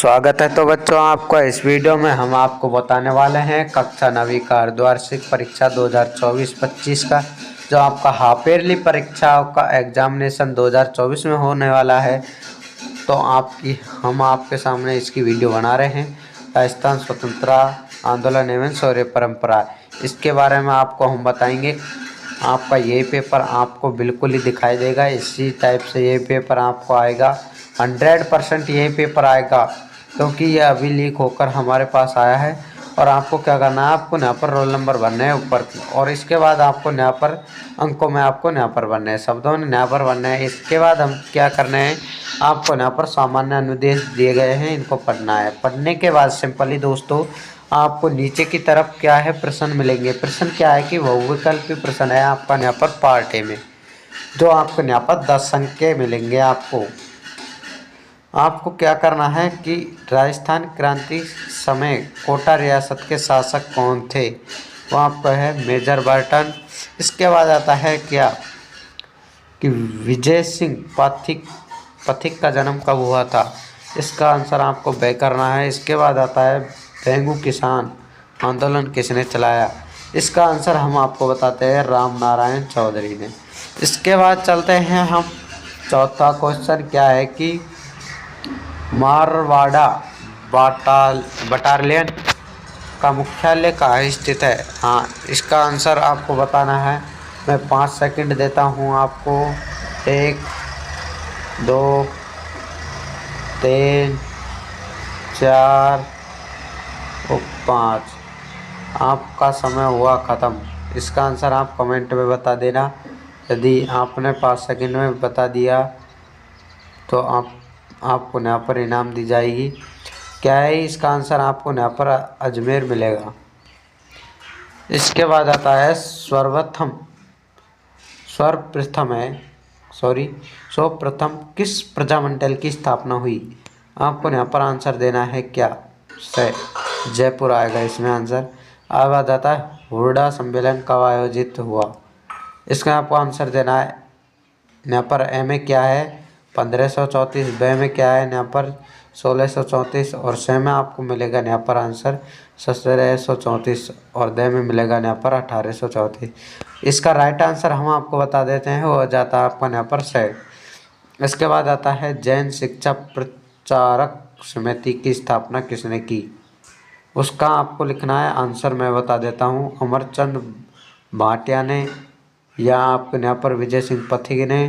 स्वागत है। तो बच्चों, आपको इस वीडियो में हम आपको बताने वाले हैं कक्षा 9वीं का अर्धवार्षिक परीक्षा 2024-25 का जो आपका हाफ ईयरली परीक्षाओं का एग्जामिनेशन 2024 में होने वाला है। तो हम आपके सामने इसकी वीडियो बना रहे हैं। राजस्थान स्वतंत्रता आंदोलन एवं शौर्य परंपरा, इसके बारे में आपको हम बताएंगे। आपका ये पेपर आपको बिल्कुल ही दिखाई देगा, इसी टाइप से ये पेपर आपको आएगा। 100% ये पेपर आएगा क्योंकि ये अभी लीक होकर हमारे पास आया है। और आपको क्या करना है, आपको यहाँ पर रोल नंबर भरने हैं ऊपर की, और इसके बाद आपको यहाँ पर अंकों में आपको यहाँ पर भरने हैं, शब्दों में यहाँ पर भरने हैं। इसके बाद हम क्या करने हैं, आपको यहाँ पर सामान्य अनुदेश दिए गए हैं, इनको पढ़ना है। पढ़ने के बाद सिंपली दोस्तों आपको नीचे की तरफ क्या है, प्रश्न मिलेंगे। प्रश्न क्या है कि बहुविकल्पी प्रश्न है आपका यहाँ पर पार्ट ए में, जो आपको यहाँ पर 10 अंक के मिलेंगे। आपको क्या करना है कि राजस्थान क्रांति समय कोटा रियासत के शासक कौन थे, वो आपको है मेजर बर्टन। इसके बाद आता है क्या कि विजय सिंह पथिक का जन्म कब हुआ था, इसका आंसर आपको ब करना है। इसके बाद आता है डेंगू किसान आंदोलन किसने चलाया, इसका आंसर हम आपको बताते हैं राम नारायण चौधरी ने। इसके बाद चलते हैं हम, चौथा क्वेश्चन क्या है कि मारवाड़ा बटालियन का मुख्यालय कहाँ स्थित है। हाँ, इसका आंसर आपको बताना है। मैं 5 सेकंड देता हूँ आपको। 1 2 3 4 और 5। आपका समय हुआ ख़त्म। इसका आंसर आप कमेंट में बता देना। यदि आपने 5 सेकंड में बता दिया तो आपको यहाँ पर इनाम दी जाएगी। क्या है इसका आंसर, आपको यहाँ पर अजमेर मिलेगा। इसके बाद आता है सर्वप्रथम किस प्रजामंडल की स्थापना हुई। आपको यहाँ पर आंसर देना है क्या, जयपुर आएगा इसमें आंसर। अब आ जाता है हुरडा सम्मेलन कब आयोजित हुआ, इसका आपको आंसर देना है। यहाँ पर ए में क्या है 1534, ब में क्या है यहाँ पर 1634 और स में आपको मिलेगा यहाँ पर आंसर 1734 और द में मिलेगा यहाँ पर 1834। इसका राइट आंसर हम आपको बता देते हैं, हो जाता है आपका यहाँ पर स। इसके बाद आता है जैन शिक्षा प्रचारक समिति की स्थापना किसने की, उसका आपको लिखना है आंसर मैं बता देता हूँ। अमरचंद भाटिया ने, या आपको यहाँ पर विजय सिंह पथिक ने,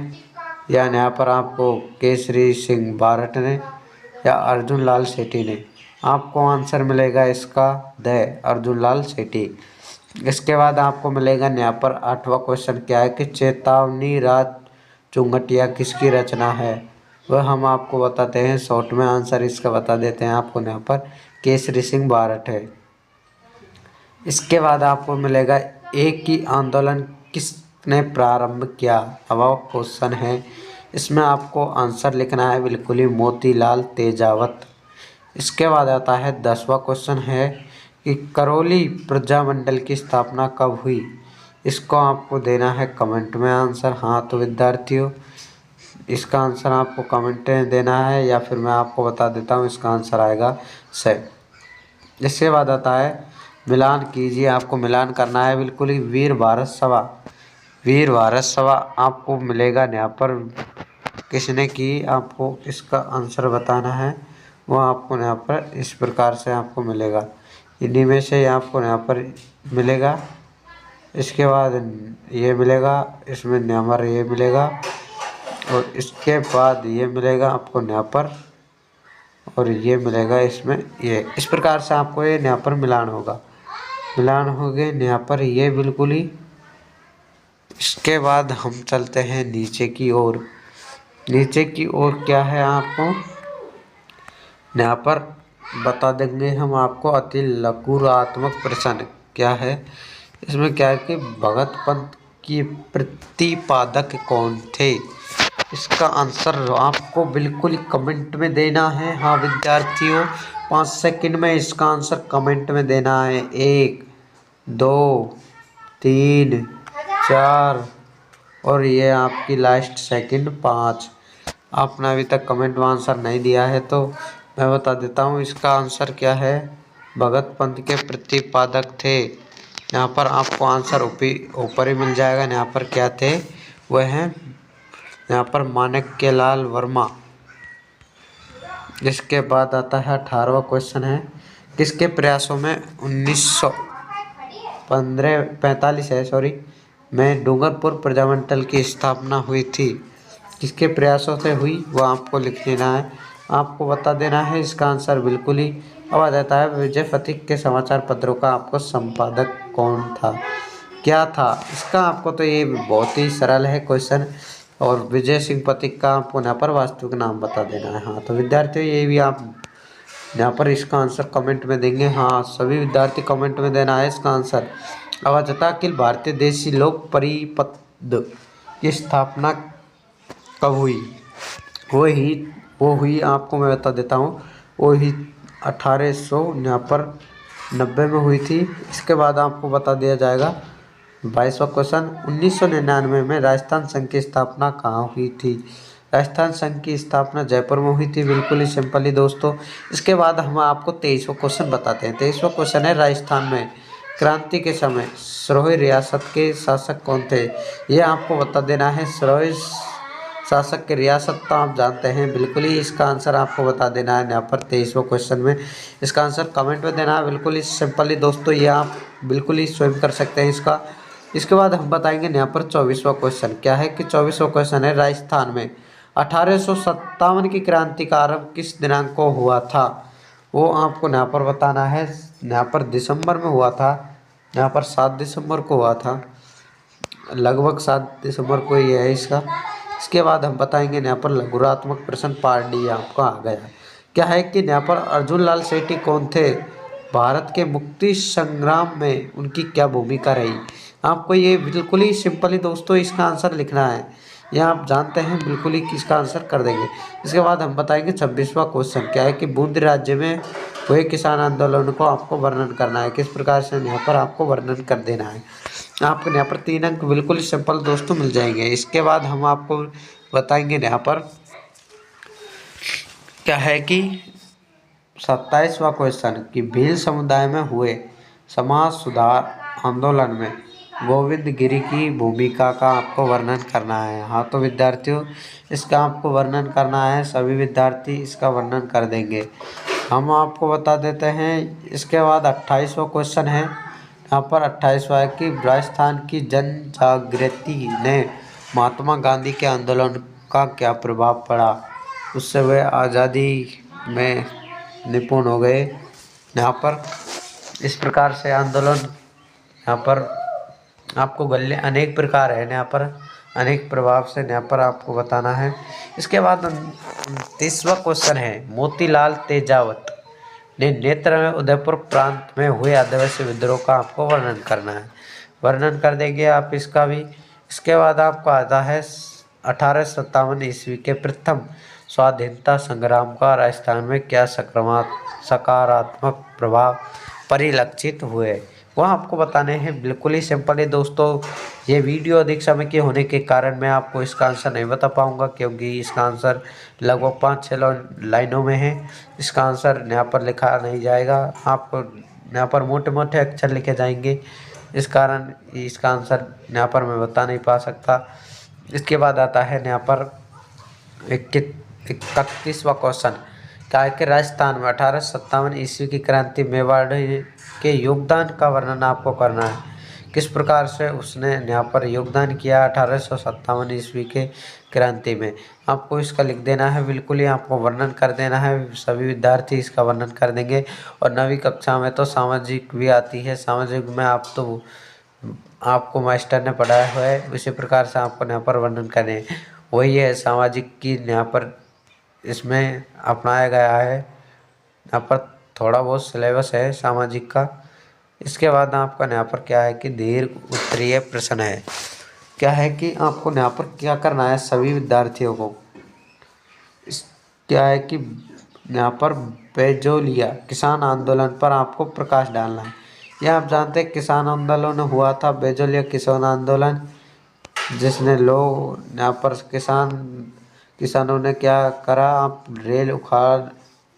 या यहाँ पर आपको केसरी सिंह बारट ने, या अर्जुन लाल सेठी ने। आपको आंसर मिलेगा इसका द अर्जुन लाल सेठी। इसके बाद आपको मिलेगा यहाँ पर 8वां क्वेश्चन क्या है कि चेतावनी राज चुंगटिया किसकी रचना है, वह हम आपको बताते हैं शॉर्ट में। आंसर इसका बता देते हैं आपको यहाँ पर केसरी सिंह बारट है। इसके बाद आपको मिलेगा एक ही आंदोलन किसने प्रारंभ किया, अब क्वेश्चन है, इसमें आपको आंसर लिखना है बिल्कुल ही मोतीलाल तेजावत। इसके बाद आता है 10वां क्वेश्चन है कि करौली प्रजामंडल की स्थापना कब हुई, इसको आपको देना है कमेंट में आंसर। हाँ तो विद्यार्थियों, इसका आंसर आपको कमेंट में देना है, या फिर मैं आपको बता देता हूँ, इसका आंसर आएगा से। इसके बाद आता है मिलान कीजिए, आपको मिलान करना है बिल्कुल ही। वीर भारत सभा आपको मिलेगा यहाँ पर किसने की, आपको इसका आंसर बताना है। वो आपको यहाँ पर इस प्रकार से आपको मिलेगा, इन्हीं में से आपको यहाँ पर मिलेगा। इसके बाद ये मिलेगा, इसमें नंबर ये मिलेगा, और इसके बाद ये मिलेगा आपको यहाँ पर, और ये मिलेगा इसमें ये। इस प्रकार से आपको ये यहाँ पर मिलान होगा, मिलान हो गए यहाँ पर ये बिल्कुल ही। इसके बाद हम चलते हैं नीचे की ओर। नीचे की ओर क्या है, आपको यहाँ पर बता देंगे हम आपको अति लघुरात्मक प्रश्न क्या है। इसमें क्या है कि भगत पंथ की प्रतिपादक कौन थे, इसका आंसर आपको बिल्कुल कमेंट में देना है। हाँ विद्यार्थियों, 5 सेकंड में इसका आंसर कमेंट में देना है। 1 2 3 4 और ये आपकी लास्ट सेकंड 5। आपने अभी तक कमेंट में आंसर नहीं दिया है तो मैं बता देता हूँ इसका आंसर क्या है। भगत पंथ के प्रतिपादक थे। यहाँ पर आपको आंसर ऊपर ही मिल जाएगा। यहाँ पर क्या थे, वह हैं यहाँ पर माणिक्यलाल वर्मा। इसके बाद आता है 18वां क्वेश्चन है, किसके प्रयासों में 1945 है में डूंगरपुर प्रजामंडल की स्थापना हुई थी। किसके प्रयासों से हुई वह आपको लिख देना है। आपको बता देना है इसका आंसर बिल्कुल ही। अब आ जाता है विजय पथिक के समाचार पत्रों का आपको संपादक कौन था, क्या था इसका। आपको तो ये बहुत ही सरल है क्वेश्चन। और विजय सिंह पथिक का आपको यहाँ पर वास्तविक नाम बता देना है। हाँ तो विद्यार्थियों ये भी आप यहाँ पर इसका आंसर कमेंट में देंगे। हाँ सभी विद्यार्थी कमेंट में देना है इसका आंसर। अब आता है अखिल भारतीय देशी लोक परिषद की स्थापना कब हुई। वो हुई आपको मैं बता देता हूँ, वो ही 1890 में हुई थी। इसके बाद आपको बता दिया जाएगा 22वां क्वेश्चन, 1999 में राजस्थान संघ की स्थापना कहाँ हुई थी। राजस्थान संघ की स्थापना जयपुर में हुई थी। बिल्कुल ही सिंपल ही दोस्तों। इसके बाद हम आपको 23वां क्वेश्चन बताते हैं। 23वां क्वेश्चन है, राजस्थान में क्रांति के समय सिरोही रियासत के शासक कौन थे। ये आपको बता देना है। सिरोही शासक की रियासत तो आप जानते हैं बिल्कुल ही। इसका आंसर आपको बता देना है यहाँ पर 23वां क्वेश्चन में। इसका आंसर कमेंट में देना है। बिल्कुल ही सिंपल ही दोस्तों, ये आप बिल्कुल ही स्वयं कर सकते हैं इसका। इसके बाद हम बताएंगे यहाँ पर 24वां क्वेश्चन क्या है कि 24वां क्वेश्चन है, राजस्थान में 1857 की क्रांति का आरंभ किस दिनांक को हुआ था। वो आपको यहाँ पर बताना है। यहाँ पर दिसंबर में हुआ था। यहाँ पर 7 दिसंबर को हुआ था, लगभग 7 दिसंबर को ही है इसका। इसके बाद हम बताएंगे यहाँ पर लघुरात्मक प्रश्न पार्ट डी आपको आ गया। क्या है कि यहाँ पर अर्जुन लाल सेठी कौन थे, भारत के मुक्ति संग्राम में उनकी क्या भूमिका रही। आपको ये बिल्कुल ही सिंपल ही दोस्तों इसका आंसर लिखना है। ये आप जानते हैं बिल्कुल ही किसका आंसर कर देंगे। इसके बाद हम बताएंगे 26वां क्वेश्चन क्या है कि बूंदी राज्य में हुए किसान आंदोलन को आपको वर्णन करना है। किस प्रकार से यहाँ पर आपको वर्णन कर देना है। आपको यहाँ पर 3 अंक बिल्कुल ही सिंपल दोस्तों मिल जाएंगे। इसके बाद हम आपको बताएंगे यहाँ पर क्या है कि 27वां क्वेश्चन कि भील समुदाय में हुए समाज सुधार आंदोलन में गोविंद गिरी की भूमिका का आपको वर्णन करना है। हाँ तो विद्यार्थियों इसका आपको वर्णन करना है। सभी विद्यार्थी इसका वर्णन कर देंगे। हम आपको बता देते हैं। इसके बाद 28वां क्वेश्चन है। यहाँ पर 28वां है कि राजस्थान की जन जागृति ने महात्मा गांधी के आंदोलन का क्या प्रभाव पड़ा, उससे वे आज़ादी में निपुण हो गए। यहाँ पर इस प्रकार से आंदोलन यहाँ पर आपको गले अनेक प्रकार है, यहाँ पर अनेक प्रभाव से यहाँ पर आपको बताना है। इसके बाद 29वां क्वेश्चन है, मोतीलाल तेजावत ने नेत्र में उदयपुर प्रांत में हुए आदिवासी विद्रोह का आपको वर्णन करना है। वर्णन कर देंगे आप इसका भी। इसके बाद आपको आता है 1857 ईस्वी के प्रथम स्वाधीनता संग्राम का राजस्थान में क्या सकारात्मक प्रभाव परिलक्षित हुए, वह आपको बताने हैं। बिल्कुल ही सिंपल है दोस्तों। ये वीडियो अधिक समय के होने के कारण मैं आपको इसका आंसर नहीं बता पाऊंगा, क्योंकि इसका आंसर लगभग 5-6 लाइनों में है। इसका आंसर यहाँ पर लिखा नहीं जाएगा, आपको यहाँ पर मोटे मोटे अक्षर लिखे जाएंगे। इस कारण इसका आंसर यहाँ पर मैं बता नहीं पा सकता। इसके बाद आता है यहाँ पर 31वां क्वेश्चन क्या है कि राजस्थान में 1857 ईस्वी की क्रांति मेवाड़ के योगदान का वर्णन आपको करना है। किस प्रकार से उसने यहाँ पर योगदान किया 1857 ईस्वी के क्रांति में, आपको इसका लिख देना है। बिल्कुल ही आपको वर्णन कर देना है। सभी विद्यार्थी इसका वर्णन कर देंगे। और 9वीं कक्षा में तो सामाजिक भी आती है। सामाजिक में आपको मास्टर ने पढ़ाया हुआ है, उसी प्रकार से आपको यहाँ पर वर्णन करें। वही है सामाजिक की यहाँ पर इसमें अपनाया गया है। यहाँ पर थोड़ा बहुत सिलेबस है सामाजिक का। इसके बाद आपका यहाँ पर क्या है कि दीर्घ उत्तरीय प्रश्न है। क्या है कि आपको यहाँ पर क्या करना है सभी विद्यार्थियों को। क्या है कि यहाँ पर बेजोलिया किसान आंदोलन पर आपको प्रकाश डालना है। यह आप जानते हैं किसान आंदोलन हुआ था, बेजोलिया किसान आंदोलन, जिसने लोग यहाँ पर किसानों ने क्या करा, आप रेल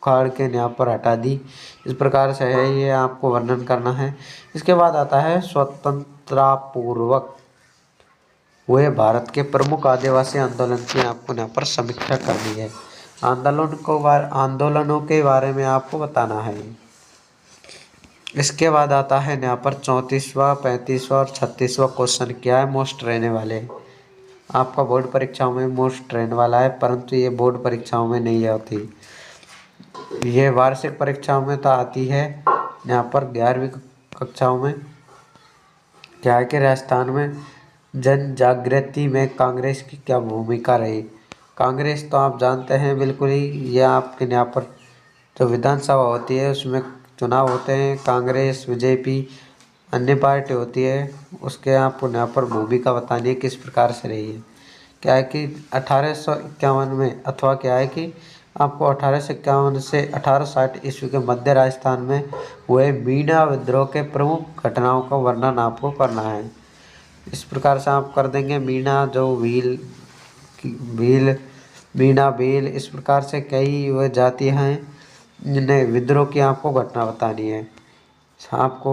उखाड़ के यहाँ पर हटा दी। इस प्रकार से है, ये आपको वर्णन करना है। इसके बाद आता है स्वतंत्रता पूर्वक हुए भारत के प्रमुख आदिवासी आंदोलन की आपको यहाँ पर समीक्षा करनी है। आंदोलनों के बारे में आपको बताना है। इसके बाद आता है यहाँ पर 34वां, 35वां और 36वां क्वेश्चन क्या है, मोस्ट रहने वाले। आपका बोर्ड परीक्षाओं में मोस्ट रहने वाला है, परंतु ये बोर्ड परीक्षाओं में नहीं आती, ये वार्षिक परीक्षाओं में तो आती है। यहाँ पर 11वीं कक्षाओं में क्या है कि राजस्थान में जन जागृति में कांग्रेस की क्या भूमिका रही। कांग्रेस तो आप जानते हैं बिल्कुल ही, ये आपके यहाँ पर जो विधानसभा होती है उसमें चुनाव होते हैं, कांग्रेस, बीजेपी, अन्य पार्टी होती है, उसके आपको यहाँ पर भूमिका बतानी है किस प्रकार से रही है। क्या है कि 1851 में, अथवा क्या है कि आपको 1851 से 1860 ईस्वी के मध्य राजस्थान में हुए मीणा विद्रोह के प्रमुख घटनाओं का वर्णन आपको करना है। इस प्रकार से आप कर देंगे। मीणा जो भील, मीणा, भील, इस प्रकार से कई वह जातियाँ हैं जिन्हें विद्रोह की आपको घटना बतानी है। आपको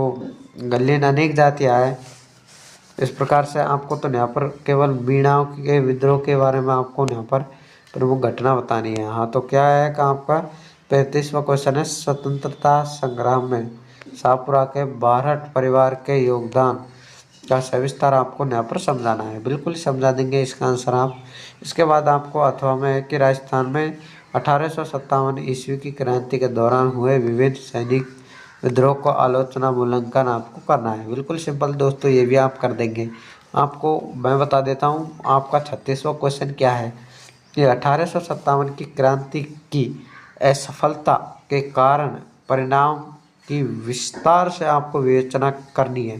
गलियन अनेक जातियाँ हैं। इस प्रकार से आपको तो यहाँ पर केवल मीणाओं के विद्रोह के बारे में आपको यहाँ पर प्रमुख घटना बतानी है। हाँ, तो क्या है कि आपका 35वां क्वेश्चन है, स्वतंत्रता संग्राम में शाहपुरा के बारहट परिवार के योगदान का सविस्तार आपको यहाँ पर समझाना है। बिल्कुल समझा देंगे इसका आंसर आप। इसके बाद आपको अथवा में है कि राजस्थान में 1857 ईस्वी की क्रांति के दौरान हुए विभिन्न सैनिक विद्रोह को आलोचना मूल्यांकन आपको करना है। बिल्कुल सिंपल दोस्तों, ये भी आप कर देंगे। आपको मैं बता देता हूँ आपका 36वां क्वेश्चन क्या है कि 1857 की क्रांति की असफलता के कारण परिणाम की विस्तार से आपको विवेचना करनी है।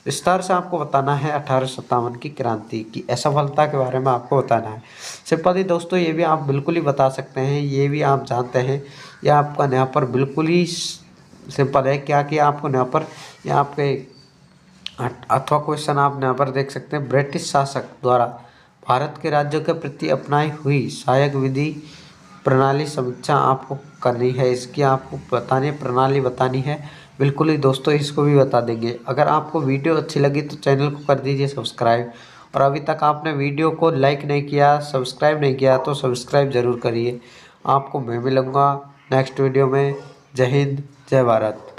विस्तार से आपको बताना है 1857 की क्रांति की असफलता के बारे में आपको बताना है। सिंपल ही दोस्तों, ये भी आप बिल्कुल ही बता सकते हैं, ये भी आप जानते हैं। ये आपका यहाँ पर बिल्कुल ही सिंपल है। क्या कि आपको यहाँ पर यहाँ आपके अथवा क्वेश्चन आप यहाँ पर देख सकते हैं, ब्रिटिश शासक द्वारा भारत के राज्यों के प्रति अपनाई हुई सहायक विधि प्रणाली समीक्षा आपको करनी है। इसकी आपको बतानी प्रणाली बतानी है। बिल्कुल ही दोस्तों, इसको भी बता देंगे। अगर आपको वीडियो अच्छी लगी तो चैनल को कर दीजिए सब्सक्राइब, और अभी तक आपने वीडियो को लाइक नहीं किया, सब्सक्राइब नहीं किया तो सब्सक्राइब ज़रूर करिए। आपको मैं मिलूँगा नेक्स्ट वीडियो में। जय हिंद, जय भारत।